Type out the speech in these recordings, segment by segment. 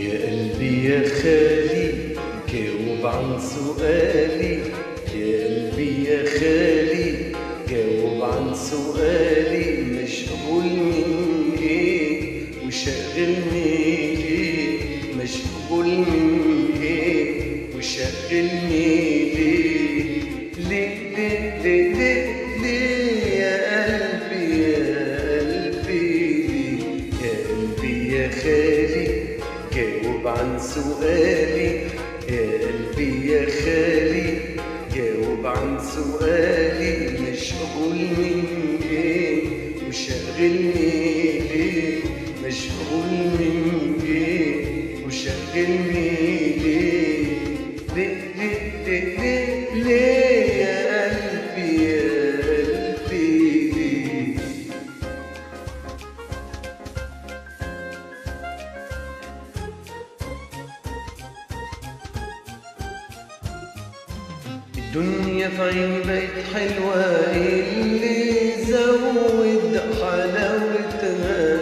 يا قلبي يا خالي جاوب عن سؤالي، يا قلبي يا خالي جاوب عن سؤالي. مشغول من ايه وشاغلني ليه؟ مشغول من ايه وشاغلني ليه؟ ليه ليه ليه ليه ليه يا قلبي يا قلبي ليه؟ يا قلبي يا خالي جاوب عن سؤالي، يا قلبي يا خالي جاوب عن سؤالي. مشغول من ايه وشاغلني ليه؟ مشغول من ايه وشاغلني ليه؟ ليه ليه ليه ليه ليه يا قلبي يا قلبي ليه؟ الدنيا في عيني بقت حلوة، اللي زود حلاوتها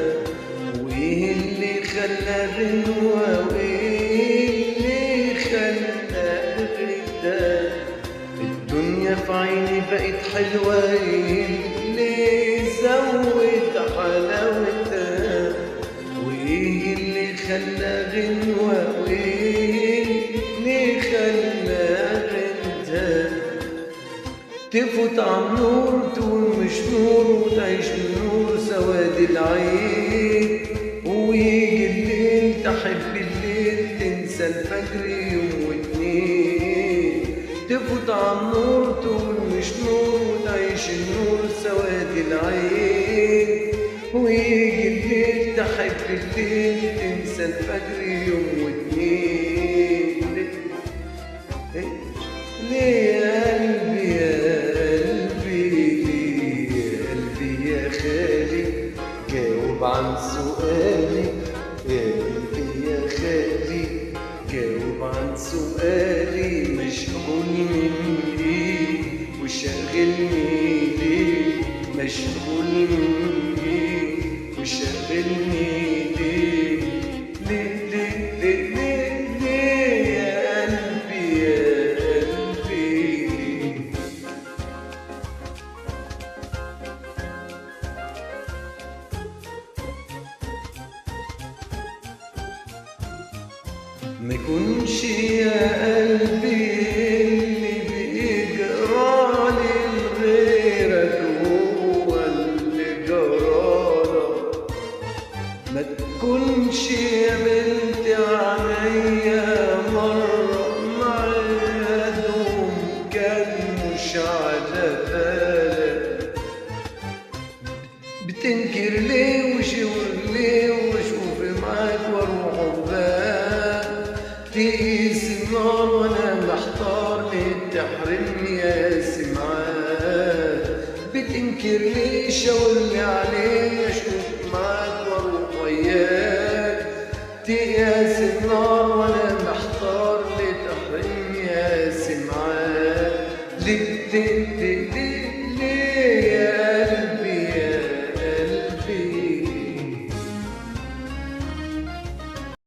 وايه اللي خلى غنوة وايه اللي خلى غنوة. الدنيا في عيني بقت حلوة، اللي زود حلاوتها وايه اللي خلى غنوة وايه اللي خلى تفوت عن نور تقول مش نور وتعيش النور سواد العين. ويجي الليل تحب الليل تنسى الفجر يوم واتنين. تفوت عن نور تقول مش نور وتعيش النور سواد العين. ويجي الليل تحب الليل تنسى الفجر يوم واتنين. ليه يا قلبي يا خالي جاوب عن سؤالي، يا قلبي يا خالي جاوب عن سؤالي. مشغول من ايه وشاغلني ليه؟ مشغول من ايه وشاغلني ليه؟ ليه ليه ليه ليه ليه يا قلبي يا قلبي ليه؟ ما يكونش يا قلبي اللي بيجرالي لغيرك هو اللي جرالك. ما تكونش يا بنت عينيا مرة معايا دوم كان مش على بالك. بتنكر ليه وشاور ليه واشوف معاك واروح عقبال. تقيس النار وانا محتار ليه تحرمني يا سمعان. بتنكر ليه شاورلي عليه اشوف معاك واروح وياك. تقيس النار وانا